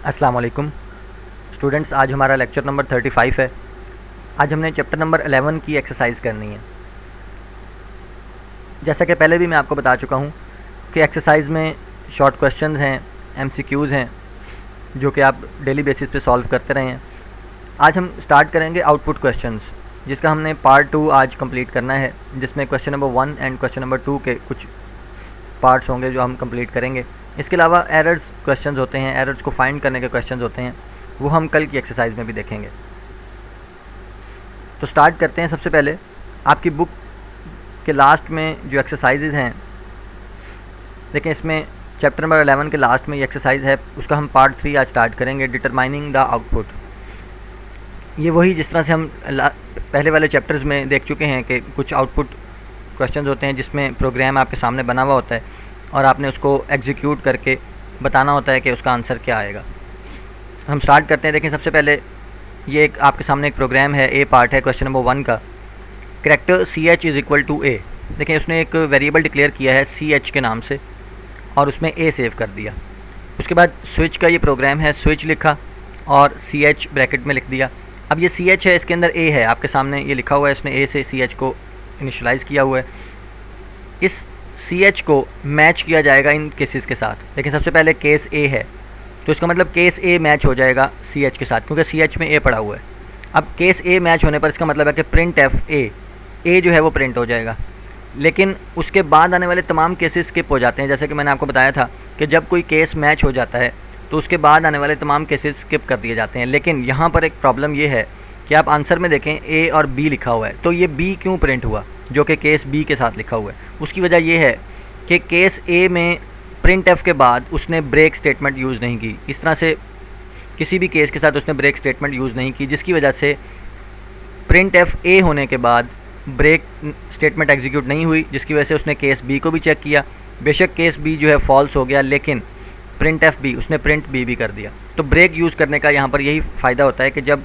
अस्सलाम वालेकुम स्टूडेंट्स। आज हमारा लेक्चर नंबर 35 है। आज हमने चैप्टर नंबर 11 की एक्सरसाइज करनी है। जैसा कि पहले भी मैं आपको बता चुका हूँ कि एक्सरसाइज में शॉर्ट क्वेश्चंस हैं, एमसीक्यूज़ हैं, जो कि आप डेली बेसिस पे सॉल्व करते रहे हैं। आज हम स्टार्ट करेंगे आउटपुट क्वेश्चंस, जिसका हमने पार्ट 2 आज कंप्लीट करना है, जिसमें question number 1 and question number 2 के कुछ पार्ट्स होंगे जो हम कंप्लीट करेंगे। इसके अलावा एरर्स क्वेश्चंस होते हैं, एरर्स को फाइंड करने के क्वेश्चंस होते हैं, वो हम कल की एक्सरसाइज में भी देखेंगे। तो स्टार्ट करते हैं। सबसे पहले आपकी बुक के लास्ट में जो एक्सरसाइजेज हैं, देखें इसमें चैप्टर नंबर 11 के लास्ट में ये एक्सरसाइज है, उसका हम पार्ट 3 आज स्टार्ट करेंगे, डिटरमाइनिंग द आउटपुट। ये वही जिस तरह से हम पहले वाले चैप्टर्स में देख चुके हैं कि कुछ आउटपुट क्वेश्चंस होते हैं जिसमें प्रोग्राम आपके सामने बना हुआ होता है और आपने उसको एग्जीक्यूट करके बताना होता है कि उसका आंसर क्या आएगा। हम स्टार्ट करते हैं। देखें सबसे पहले ये एक आपके सामने एक प्रोग्राम है, ए पार्ट है क्वेश्चन नंबर 1 का। Character CH is equal to A. देखें उसने एक वेरिएबल डिक्लेयर किया है CH के नाम से और उसमें ए सेव कर दिया। उसके बाद स्विच का ये प्रोग्राम है, स्विच लिखा और CH ब्रैकेट में लिख दिया। अब ये CH है, इसके अंदर ए है, आपके सामने ये लिखा हुआ है, इसने ए से CH को इनिशलाइज़ किया हुआ है। इस CH को मैच किया जाएगा इन केसेस के साथ। लेकिन सबसे पहले केस A है, तो इसका मतलब केस A मैच हो जाएगा CH के साथ, क्योंकि CH में A पड़ा हुआ है। अब केस A मैच होने पर इसका मतलब है कि प्रिंट एफ A जो है वो प्रिंट हो जाएगा। लेकिन उसके बाद आने वाले तमाम केसेस स्किप हो जाते हैं। जैसे कि मैंने आपको बताया था कि जब कोई केस मैच हो जाता है तो उसके बाद आने वाले तमाम केसेस स्किप कर दिए जाते हैं। लेकिन यहाँ पर एक प्रॉब्लम ये है कि आप आंसर में देखें A और B लिखा हुआ है, तो ये B क्यों प्रिंट हुआ, जो कि केस B के साथ लिखा हुआ है। उसकी वजह यह है कि केस A में प्रिंट एफ के बाद उसने ब्रेक स्टेटमेंट यूज़ नहीं की। इस तरह से किसी भी केस के साथ उसने ब्रेक स्टेटमेंट यूज़ नहीं की, जिसकी वजह से प्रिंट एफ A होने के बाद ब्रेक स्टेटमेंट एग्जीक्यूट नहीं हुई, जिसकी वजह से उसने केस B को भी चेक किया। बेशक केस B जो है फॉल्स हो गया, लेकिन प्रिंट एफ B उसने प्रिंट B भी कर दिया। तो ब्रेक यूज़ करने का यहाँ पर यही फ़ायदा होता है कि जब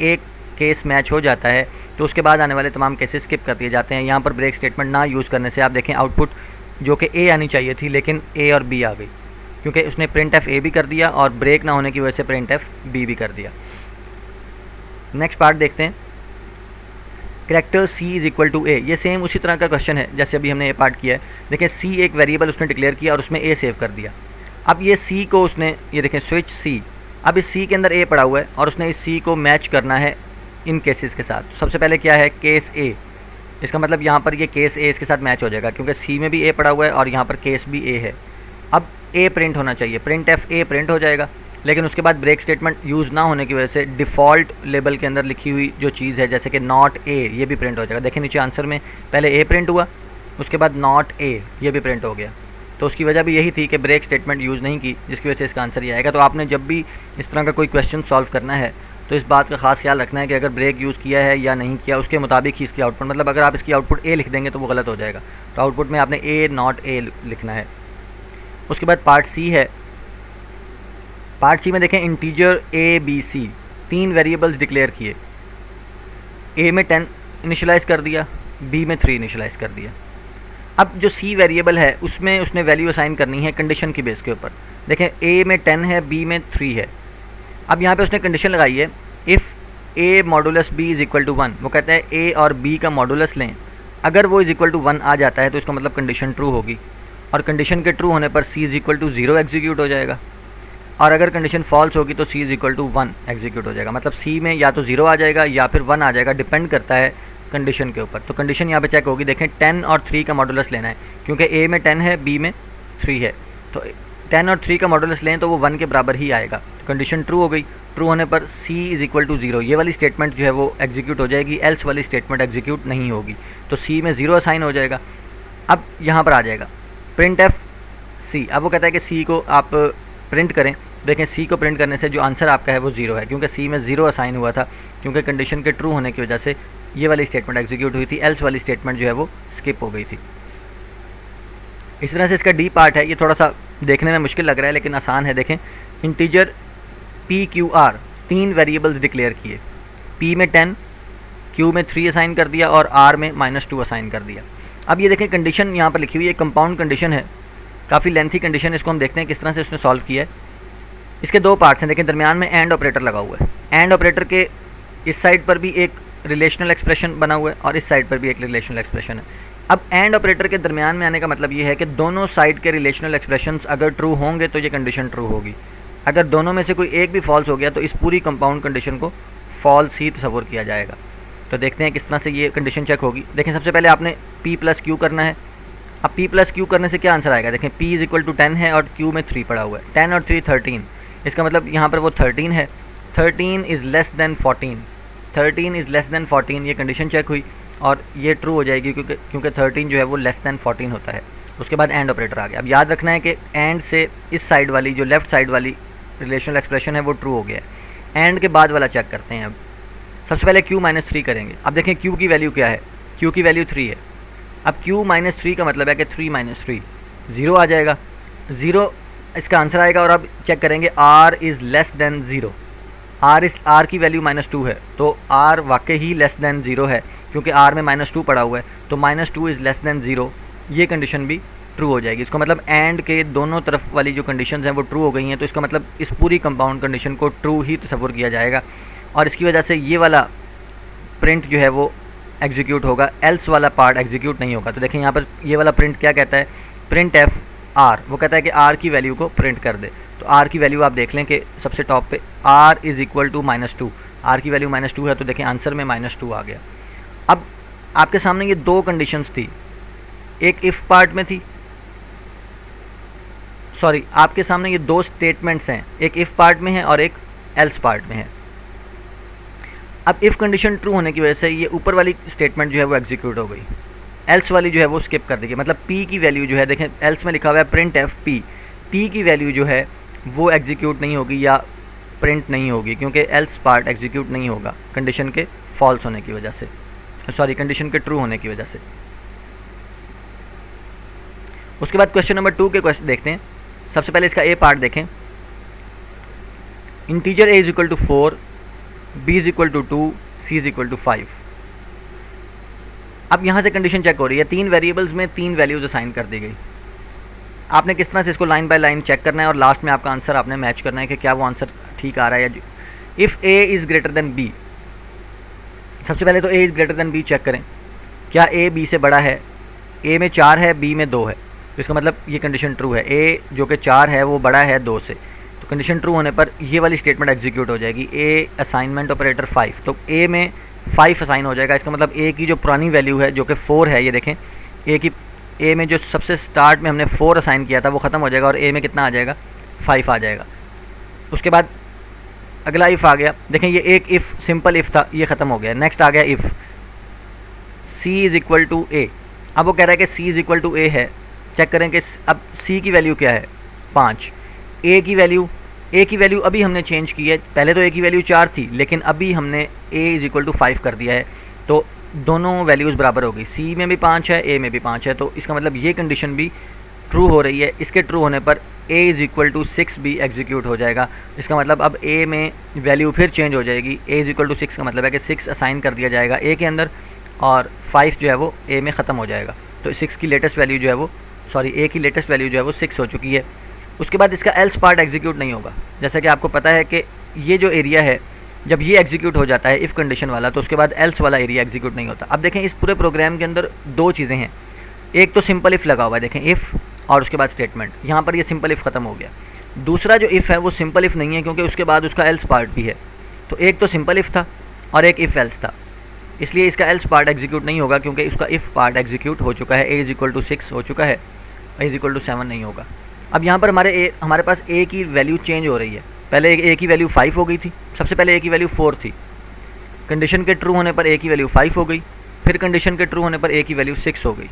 एक केस मैच हो जाता है तो उसके बाद आने वाले तमाम केसेस स्किप कर दिए जाते हैं। यहाँ पर ब्रेक स्टेटमेंट ना यूज़ करने से आप देखें आउटपुट जो कि A आनी चाहिए थी, लेकिन A और B आ गई, क्योंकि उसने प्रिंट एफ A भी कर दिया और ब्रेक ना होने की वजह से प्रिंट एफ B भी कर दिया। नेक्स्ट पार्ट देखते हैं। Character C is equal to A। ये सेम उसी तरह का क्वेश्चन है जैसे अभी हमने A पार्ट किया है। देखें C एक वेरिएबल उसने डिक्लेयर किया और उसमें A सेव कर दिया। अब ये C को उसने, ये देखें स्विच C, अब इस C के अंदर A पड़ा हुआ है और उसने इस C को मैच करना है इन केसेस के साथ। तो सबसे पहले क्या है, केस A। इसका मतलब यहाँ पर ये केस A इसके साथ मैच हो जाएगा, क्योंकि C में भी A पड़ा हुआ है और यहाँ पर केस भी A है। अब A प्रिंट होना चाहिए, प्रिंट एफ A प्रिंट हो जाएगा। लेकिन उसके बाद ब्रेक स्टेटमेंट यूज़ ना होने की वजह से डिफ़ॉल्ट लेबल के अंदर लिखी हुई जो चीज़ है, जैसे कि नॉट A, ये भी प्रिंट हो जाएगा। देखिए नीचे आंसर में पहले A प्रिंट हुआ, उसके बाद नॉट A ये भी प्रिंट हो गया। तो उसकी वजह भी यही थी कि ब्रेक स्टेटमेंट यूज़ नहीं की, जिसकी वजह से इसका आंसर ये आएगा। तो आपने जब भी इस तरह का कोई क्वेश्चन सॉल्व करना है तो इस बात का खास ख्याल रखना है कि अगर ब्रेक यूज़ किया है या नहीं किया, उसके मुताबिक ही इसकी आउटपुट, मतलब अगर आप इसकी आउटपुट A लिख देंगे तो वो गलत हो जाएगा। तो आउटपुट में आपने A नॉट A लिखना है। उसके बाद पार्ट C है। पार्ट C में देखें integer A B C, 3 variables declare किए। A में 10 इनिशलाइज़ कर दिया, B में 3 इनिशलाइज़ कर दिया। अब जो C वेरिएबल है उसमें उसने वैल्यू असाइन करनी है कंडीशन की बेस के ऊपर। देखें A में 10 है, B में 3 है। अब यहाँ पे उसने कंडीशन लगाई है, if A modulus B is equal to 1। वो कहता है A और B का मॉडुलस लें, अगर वो इज़ इक्वल टू 1 आ जाता है तो इसका मतलब कंडीशन ट्रू होगी, और कंडीशन के ट्रू होने पर C is equal to 0 execute हो जाएगा, और अगर कंडीशन फॉल्स होगी तो C is equal to 1 execute हो जाएगा। मतलब C में या तो 0 आ जाएगा या फिर 1 आ जाएगा, डिपेंड करता है कंडीशन के ऊपर। तो कंडीशन यहाँ पे चेक होगी। देखें 10 और 3 का मॉडुलस लेना है, क्योंकि A में 10 है, B में 3 है, तो 10 और 3 का मॉडुलस लें तो वो 1 के बराबर ही आएगा। तो कंडीशन ट्रू हो गई। ट्रू होने पर C इज़ इक्वल टू 0 ये वाली स्टेटमेंट जो है वो एग्जीक्यूट हो जाएगी, एल्स वाली स्टेटमेंट एग्जीक्यूट नहीं होगी। तो C में 0 असाइन हो जाएगा। अब यहाँ पर आ जाएगा प्रिंट एफ C। अब वो कहता है कि C को आप प्रिंट करें। देखें C को प्रिंट करने से जो आंसर आपका है वो 0 है, क्योंकि C में 0 असाइन हुआ था, क्योंकि कंडीशन के ट्रू होने की वजह से ये वाली स्टेटमेंट एग्जीक्यूट हुई थी, एल्स वाली स्टेटमेंट जो है वो स्किप हो गई थी। इस तरह से इसका D पार्ट है। ये थोड़ा सा देखने में मुश्किल लग रहा है लेकिन आसान है। देखें इंटीजर PQR, 3 वेरिएबल्स डिक्लेयर किए। P में 10, Q में 3 असाइन कर दिया और R में -2 असाइन कर दिया। अब ये देखें कंडीशन यहाँ पर लिखी हुई है, कंपाउंड कंडीशन है, काफ़ी लेंथी कंडीशन। इसको हम देखते हैं किस तरह से उसने सॉल्व किया है। इसके दो पार्ट्स हैं, देखें दरमियान में एंड ऑपरेटर लगा हुआ है। एंड ऑपरेटर के इस साइड पर भी एक रिलेशनल एक्सप्रेशन बना हुआ है और इस साइड पर भी एक रिलेशनल एक्सप्रेशन है। अब एंड ऑपरेटर के दरमियान में आने का मतलब ये है कि दोनों साइड के रिलेशनल एक्सप्रेशंस अगर ट्रू होंगे तो ये कंडीशन ट्रू होगी। अगर दोनों में से कोई एक भी फॉल्स हो गया तो इस पूरी कंपाउंड कंडीशन को फॉल्स ही तस्वुर किया जाएगा। तो देखते हैं किस तरह से ये कंडीशन चेक होगी। देखें सबसे पहले आपने p प्लस क्यू करना है। अब p प्लस क्यू करने से क्या आंसर आएगा, देखें p इज इक्वल टू 10 है और q में 3 पड़ा हुआ है। 10 और 3 13, इसका मतलब यहाँ पर वो 13 है। 13 is less than 14, 13 is less than 14, ये कंडीशन चेक हुई और ये ट्रू हो जाएगी क्योंकि 13 जो है वो लेस दैन 14 होता है। उसके बाद एंड ऑपरेटर आ गया। अब याद रखना है कि एंड से इस साइड वाली जो लेफ़्ट साइड वाली रिलेशनल एक्सप्रेशन है वो ट्रू हो गया है। एंड के बाद वाला चेक करते हैं। अब सबसे पहले q माइनस 3 करेंगे। अब देखें q की वैल्यू क्या है, q की वैल्यू 3 है। अब q माइनस 3 का मतलब है कि 3 माइनस 3 0 आ जाएगा, 0 इसका आंसर आएगा। और अब चेक करेंगे r is less than 0, r की वैल्यू -2 है तो r वाकई ही लेस दैन 0 है क्योंकि r में -2 पड़ा हुआ है, तो -2 इज़ लेस दैन 0, ये कंडीशन भी ट्रू हो जाएगी। इसका मतलब एंड के दोनों तरफ वाली जो कंडीशंस हैं वो ट्रू हो गई हैं, तो इसका मतलब इस पूरी कंपाउंड कंडीशन को ट्रू ही तस्वुर किया जाएगा और इसकी वजह से ये वाला प्रिंट जो है वो एग्जीक्यूट होगा, एल्स वाला पार्ट एग्जीक्यूट नहीं होगा। तो देखें यहाँ पर ये वाला प्रिंट क्या कहता है, प्रिंट एफ आर, वो कहता है कि आर की वैल्यू को प्रिंट कर दे। तो आर की वैल्यू आप देख लें कि सबसे टॉप पे R is equal to -2, R की वैल्यू -2 है तो देखें आंसर में -2 आ गया। अब आपके सामने ये दो कंडीशंस थी, एक इफ़ पार्ट में थी, सॉरी आपके सामने ये दो स्टेटमेंट्स हैं, एक इफ़ पार्ट में है और एक एल्स पार्ट में है। अब इफ़ कंडीशन ट्रू होने की वजह से ये ऊपर वाली स्टेटमेंट जो है वो एग्जीक्यूट हो गई, एल्स वाली जो है वो स्किप कर देगी। मतलब p की वैल्यू जो है, देखें एल्स में लिखा हुआ है प्रिंट एफ p, p की वैल्यू जो है वो एग्जीक्यूट नहीं होगी या प्रिंट नहीं होगी क्योंकि एल्स पार्ट एग्जीक्यूट नहीं होगा कंडीशन के फॉल्स होने की वजह से, सॉरी कंडीशन के ट्रू होने की वजह से। उसके बाद क्वेश्चन नंबर 2 के क्वेश्चन देखते हैं। सबसे पहले इसका ए पार्ट देखें, integer a is equal to 4, b is equal to 2, c is equal to 5। अब यहाँ से कंडीशन चेक हो रही है, 3 वेरिएबल्स में 3 वैल्यूज असाइन कर दी गई। आपने किस तरह से इसको लाइन बाय लाइन चेक करना है और लास्ट में आपका आंसर आपने मैच करना है कि क्या वो आंसर ठीक आ रहा है या if a is greater than b। सबसे पहले तो a is greater than b check करें, क्या a b से बड़ा है, a में 4 है b में 2 है, तो इसका मतलब ये कंडीशन ट्रू है। a जो कि 4 है वो बड़ा है 2 से, तो कंडीशन ट्रू होने पर ये वाली स्टेटमेंट एग्जीक्यूट हो जाएगी। a असाइनमेंट ऑपरेटर 5, तो a में 5 असाइन हो जाएगा। इसका मतलब a की जो पुरानी वैल्यू है जो कि 4 है, ये देखें a में जो सबसे स्टार्ट में हमने 4 असाइन किया था वो ख़त्म हो जाएगा और a में कितना आ जाएगा, 5 आ जाएगा। उसके बाद अगला इफ़ आ गया, देखें ये एक इफ़ सिंपल इफ़ था, ये ख़त्म हो गया। नेक्स्ट आ गया if c is equal to a। अब वो कह रहा है कि c is equal to a है, चेक करें कि अब c की वैल्यू क्या है 5, a की वैल्यू अभी हमने चेंज की है, पहले तो a की वैल्यू 4 थी लेकिन अभी हमने a इज़ इक्वल टू 5 कर दिया है, तो दोनों वैल्यूज़ बराबर हो गई। c में भी 5 है, a में भी 5 है, तो इसका मतलब ये कंडीशन भी ट्रू हो रही है। इसके ट्रू होने पर a इज़ इक्वल टू 6 भी एग्जीक्यूट हो जाएगा। इसका मतलब अब a में वैल्यू फिर चेंज हो जाएगी, a इज़ इक्वल टू 6 का मतलब है कि 6 असाइन कर दिया जाएगा a के अंदर और 5 जो है वो a में ख़त्म हो जाएगा। तो 6 की लेटेस्ट वैल्यू जो है वो, सॉरी a की लेटेस्ट वैल्यू जो है वो 6 हो चुकी है। उसके बाद इसका एल्स पार्ट एग्जीक्यूट नहीं होगा। जैसा कि आपको पता है कि ये जो एरिया है जब ये एग्जीक्यूट हो जाता है इफ़ कंडीशन वाला, तो उसके बाद एल्स वाला एरिया एग्जीक्यूट नहीं होता। अब देखें इस पूरे प्रोग्राम के अंदर दो चीज़ें हैं, एक तो सिंपल इफ़ लगा हुआ है, देखें इफ़ और उसके बाद स्टेटमेंट, यहाँ पर ये सिंपल इफ़ ख़त्म हो गया। दूसरा जो इफ़ है वो सिंपल इफ़ नहीं है क्योंकि उसके बाद उसका एल्स पार्ट भी है। तो एक तो सिंपल इफ़ था और एक इफ़ एल्स था, इसलिए इसका एल्स पार्ट एग्जीक्यूट नहीं होगा क्योंकि उसका इफ़ पार्ट एग्जीक्यूट हो चुका है। a इज़ इक्वल टू 6 हो चुका है, a इज़ इक्वल टू 7 नहीं होगा। अब यहाँ पर हमारे पास a की वैल्यू चेंज हो रही है। पहले a की वैल्यू 5 हो गई थी, सबसे पहले a की वैल्यू 4 थी, कंडीशन के ट्रू होने पर a की वैल्यू 5 हो गई, फिर कंडीशन के ट्रू होने पर a की वैल्यू 6 हो गई।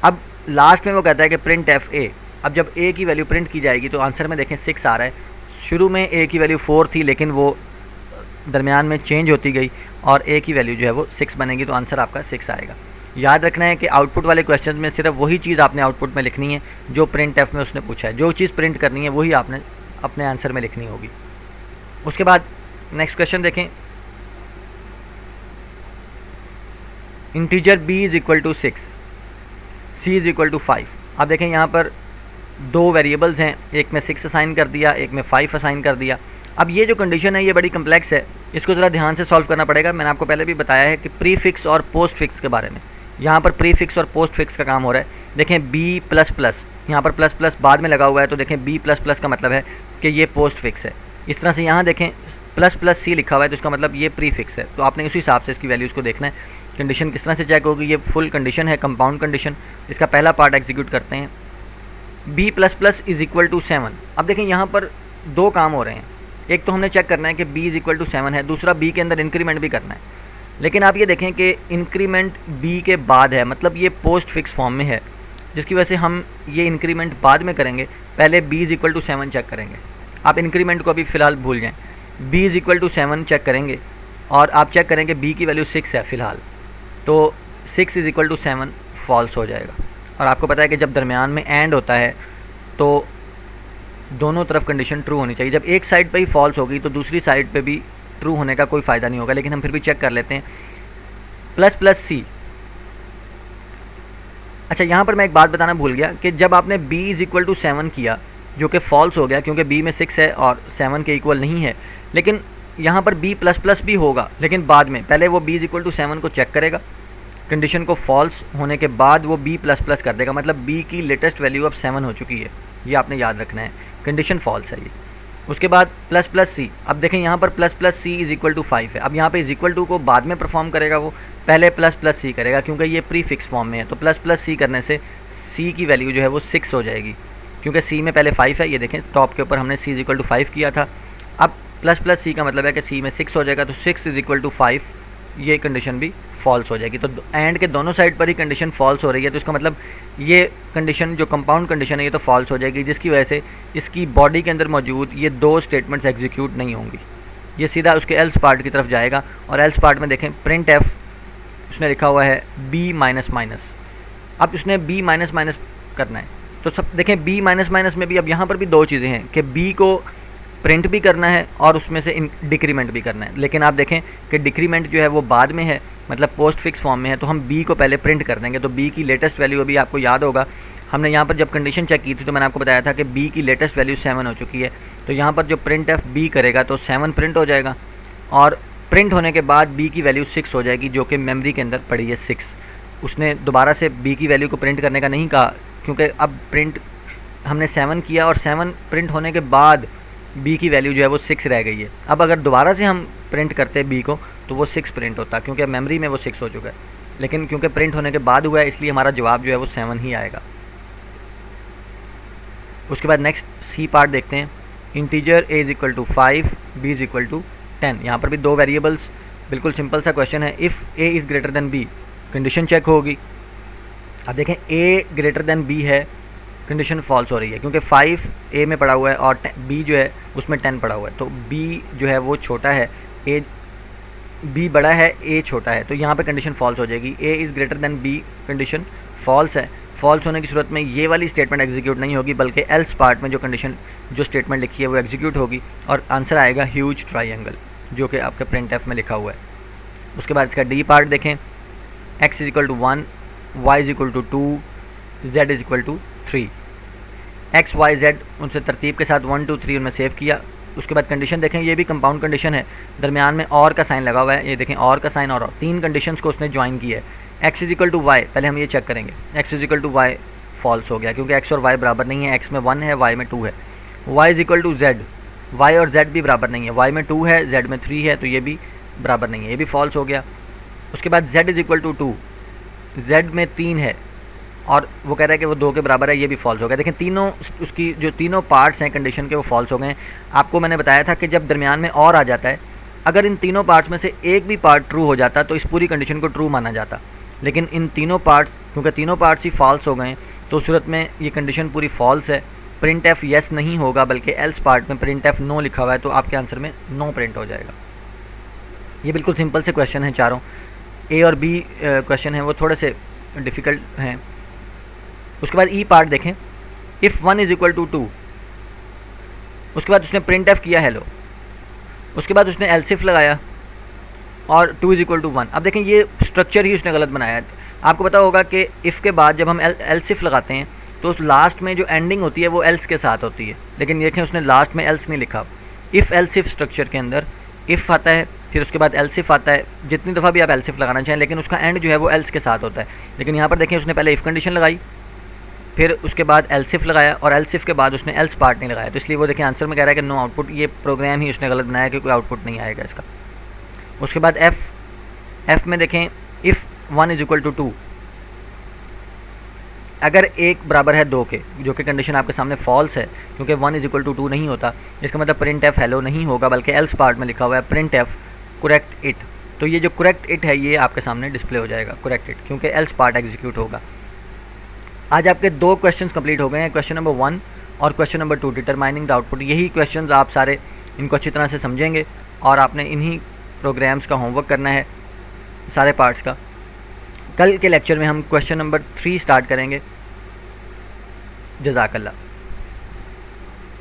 अब लास्ट में वो कहता है कि प्रिंट एफ a। अब जब a की वैल्यू प्रिंट की जाएगी तो आंसर में देखें 6 आ रहा है। शुरू में a की वैल्यू 4 थी लेकिन वो दरमियान में चेंज होती गई और a की वैल्यू जो है वो 6 बनेगी, तो आंसर आपका 6 आएगा। याद रखना है कि आउटपुट वाले क्वेश्चन में सिर्फ वही चीज़ आपने आउटपुट में लिखनी है जो प्रिंट एफ में उसने पूछा है। जो चीज़ प्रिंट करनी है वही आपने अपने आंसर में लिखनी होगी। उसके बाद नेक्स्ट क्वेश्चन देखें, integer b is equal to 6, c is equal to 5। अब देखें यहाँ पर दो वेरिएबल्स हैं, एक में 6 असाइन कर दिया, एक में 5 असाइन कर दिया। अब ये जो कंडीशन है ये बड़ी कम्प्लेक्स है, इसको ज़रा ध्यान से सॉल्व करना पड़ेगा। मैंने आपको पहले भी बताया है कि प्री फिक्स और पोस्ट फिक्स के बारे में। यहाँ पर प्री फिक्स और पोस्ट फिक्स का काम हो रहा है। देखें बी प्लस प्लस, यहाँ पर प्लस प्लस बाद में लगा हुआ है, तो देखें बी प्लस प्लस का मतलब है कि ये पोस्ट फिक्स है। इस तरह से यहाँ देखें प्लस प्लस सी लिखा हुआ है, तो इसका मतलब ये प्री फिक्स है। तो आपने उसी हिसाब से इसकी वैल्यूज़ को देखना है। कंडीशन किस तरह से चेक होगी, ये फुल कंडीशन है, कंपाउंड कंडीशन। इसका पहला पार्ट एग्जीक्यूट करते हैं, b plus plus is equal to 7। अब देखें यहाँ पर दो काम हो रहे हैं, एक तो हमने चेक करना है कि b इज इक्वल टू 7 है, दूसरा b के अंदर इंक्रीमेंट भी करना है। लेकिन आप ये देखें कि इंक्रीमेंट b के बाद है, मतलब ये पोस्ट फिक्स फॉर्म में है, जिसकी वजह से हम ये इंक्रीमेंट बाद में करेंगे, पहले b is equal to 7 check करेंगे। आप इंक्रीमेंट को अभी फ़िलहाल भूल जाएँ, b is equal to 7 check करेंगे और आप चेक करेंगे b की वैल्यू 6 है फ़िलहाल, तो 6 इज इक्वल टू 7 फॉल्स हो जाएगा। और आपको पता है कि जब दरमियान में एंड होता है तो दोनों तरफ कंडीशन ट्रू होनी चाहिए। जब एक साइड पे ही फॉल्स होगी तो दूसरी साइड पे भी ट्रू होने का कोई फ़ायदा नहीं होगा। लेकिन हम फिर भी चेक कर लेते हैं, प्लस प्लस सी। अच्छा, यहाँ पर मैं एक बात बताना भूल गया कि जब आपने b इज़ इक्वल टू 7 किया, जो कि फॉल्स हो गया क्योंकि b में 6 है और 7 के इक्वल नहीं है, लेकिन यहाँ पर b प्लस प्लस भी होगा, लेकिन बाद में। पहले वो b इज़ इक्वल टू 7 को चेक करेगा, कंडीशन को फॉल्स होने के बाद वो b प्लस प्लस कर देगा, मतलब b की लेटेस्ट वैल्यू अब 7 हो चुकी है। ये आपने याद रखना है, कंडीशन फॉल्स है ये। उसके बाद प्लस प्लस सी। अब देखें यहाँ पर plus plus C is equal to 5 है। अब यहाँ पे इज़ इक्वल टू को बाद में परफॉर्म करेगा, वो पहले प्लस प्लस सी करेगा क्योंकि ये प्री फिक्स फॉर्म में है। तो प्लस प्लस सी करने से सी की वैल्यू जो है वो 6 हो जाएगी, क्योंकि सी में पहले 5 है। ये देखें टॉप के ऊपर हमने सी इज़ इक्वल टू 5 किया था। अब प्लस प्लस सी का मतलब है कि सी में 6 हो जाएगा, तो 6 इज़ इक्वल टू 5, ये कंडीशन भी फॉल्स हो जाएगी। तो एंड के दोनों साइड पर ही कंडीशन फॉल्स हो रही है, तो इसका मतलब ये कंडीशन जो कंपाउंड कंडीशन है ये तो फॉल्स हो जाएगी, जिसकी वजह से इसकी बॉडी के अंदर मौजूद ये दो स्टेटमेंट्स एग्जीक्यूट नहीं होंगी। ये सीधा उसके एल्स पार्ट की तरफ जाएगा, और एल्स पार्ट में देखें प्रिंट एफ उसने लिखा हुआ है b माइनस माइनस। अब उसने b माइनस माइनस करना है, तो सब देखें b माइनस माइनस में भी अब यहाँ पर भी दो चीज़ें हैं कि b को प्रिंट भी करना है और उसमें से डिक्रीमेंट भी करना है। लेकिन आप देखें कि डिक्रीमेंट जो है वो बाद में है, मतलब पोस्ट फिक्स फॉर्म में है, तो हम b को पहले प्रिंट कर देंगे। तो b की लेटेस्ट वैल्यू अभी आपको याद होगा, हमने यहाँ पर जब कंडीशन चेक की थी तो मैंने आपको बताया था कि b की लेटेस्ट वैल्यू 7 हो चुकी है। तो यहाँ पर जो प्रिंट एफ b करेगा तो 7 प्रिंट हो जाएगा, और प्रिंट होने के बाद b की वैल्यू 6 हो जाएगी, जो कि मेमोरी के अंदर पड़ी है 6। उसने दोबारा से b की वैल्यू को प्रिंट करने का नहीं कहा, क्योंकि अब प्रिंट हमने 7 किया और 7 प्रिंट होने के बाद b की वैल्यू जो है वो 6 रह गई है। अब अगर दोबारा से हम प्रिंट करते b को तो वो 6 प्रिंट होता, क्योंकि मेमोरी में वो 6 हो चुका है। लेकिन क्योंकि प्रिंट होने के बाद हुआ है, इसलिए हमारा जवाब जो है वो 7 ही आएगा। उसके बाद नेक्स्ट सी पार्ट देखते हैं, integer a is equal to 5, b is equal to 10। यहाँ पर भी दो वेरिएबल्स, बिल्कुल सिंपल सा क्वेश्चन है। If a is greater than b, condition check होगी। अब देखें a ग्रेटर देन b है, कंडीशन फॉल्स हो रही है, क्योंकि 5 a में पड़ा हुआ है और b जो है उसमें 10 पड़ा हुआ है। तो b जो है वो छोटा है, b बड़ा है, a छोटा है, तो यहाँ पे कंडीशन फॉल्स हो जाएगी। a is greater than b, condition false है। फॉल्स होने की सूरत में ये वाली स्टेटमेंट एग्जीक्यूट नहीं होगी, बल्कि एल्स पार्ट में जो कंडीशन जो स्टेटमेंट लिखी है वो एग्जीक्यूट होगी, और आंसर आएगा ह्यूज ट्राइंगल, जो कि आपके प्रिंट एफ में लिखा हुआ है। उसके बाद इसका डी पार्ट देखें, x is equal to 1, y is equal to 2, z is equal to 3। x y z उनसे तरतीब के साथ 1 2 3 उनमें सेव किया। उसके बाद कंडीशन देखें, ये भी कंपाउंड कंडीशन है, दरमियान में और का साइन लगा हुआ है। ये देखें और का साइन, और तीन कंडीशंस को उसने ज्वाइन किया है। x is equal to Y, पहले हम ये चेक करेंगे, x is equal to Y false हो गया, क्योंकि x और y बराबर नहीं है, x में 1 है, y में 2 है। y is equal to z, y और z भी बराबर नहीं है, y में 2 है, z में 3 है, तो ये भी बराबर नहीं है, ये भी फॉल्स हो गया। उसके बाद z is equal to 2, z में 3 है और वो कह रहा है कि वो 2 के बराबर है, ये भी फॉल्स हो गया। देखें तीनों उसकी जो तीनों पार्ट्स हैं कंडीशन के वो फॉल्स हो गए हैं। आपको मैंने बताया था कि जब दरमियान में और आ जाता है, अगर इन तीनों पार्ट्स में से एक भी पार्ट ट्रू हो जाता तो इस पूरी कंडीशन को ट्रू माना जाता, लेकिन इन तीनों पार्ट्स, क्योंकि तीनों पार्ट्स ही फॉल्स हो गए हैं, तो उस सूरत में ये कंडीशन पूरी फॉल्स है। प्रिंट एफ येस नहीं होगा, बल्कि एल्स पार्ट में प्रिंट एफ नो लिखा हुआ है, तो आपके आंसर में नो प्रिंट हो जाएगा। ये बिल्कुल सिंपल से क्वेश्चन हैं चारों। ए और बी क्वेश्चन हैं वो थोड़े से डिफ़िकल्ट हैं। उसके बाद ई पार्ट देखें, इफ़ 1 इज़ इक्वल टू 2, उसके बाद उसने प्रिंट एफ किया हेलो, उसके बाद उसने एल्सिफ लगाया और 2 इज़ इक्वल टू 1। अब देखें ये स्ट्रक्चर ही उसने गलत बनाया है। आपको पता होगा कि इफ़ के बाद जब हम एल्सिफ लगाते हैं तो उस लास्ट में जो एंडिंग होती है वो एल्स के साथ होती है, लेकिन देखें उसने लास्ट में एल्स नहीं लिखा। इफ़ एल्स इफ स्ट्रक्चर के अंदर इफ़ आता है, फिर उसके बाद एल्स इफ आता है, जितनी दफ़ा भी आप एल्स इफ लगाना चाहें, लेकिन उसका एंड जो है वो एल्स के साथ होता है। लेकिन यहाँ पर देखें उसने पहले इफ़ कंडीशन लगाई, फिर उसके बाद एल्स इफ लगाया, और एल्स इफ के बाद उसने एल्स पार्ट नहीं लगाया, तो इसलिए वो देखें आंसर में कह रहा है कि नो आउटपुट। ये प्रोग्राम ही उसने गलत बनाया कि कोई आउटपुट नहीं आएगा इसका। उसके बाद एफ में देखें इफ़ 1 इज इक्वल टू 2, अगर एक बराबर है 2 के, जो कि कंडीशन आपके सामने फॉल्स है क्योंकि 1 इज इक्वल टू 2 नहीं होता, इसका मतलब प्रिंट एफ हेलो नहीं होगा, बल्कि एल्स पार्ट में लिखा हुआ है प्रिंट एफ करेक्ट इट। तो ये जो करेक्ट इट है ये आपके सामने डिस्प्ले हो जाएगा करेक्ट इट, क्योंकि एल्स पार्ट एग्जीक्यूट होगा। आज आपके 2 क्वेश्चंस कंप्लीट हो गए हैं, क्वेश्चन नंबर 1 और question number 2 determining the output. यही क्वेश्चंस आप सारे इनको अच्छी तरह से समझेंगे और आपने इन्हीं प्रोग्राम्स का होमवर्क करना है सारे पार्ट्स का। कल के लेक्चर में हम क्वेश्चन नंबर 3 स्टार्ट करेंगे। जज़ाकल्लाह।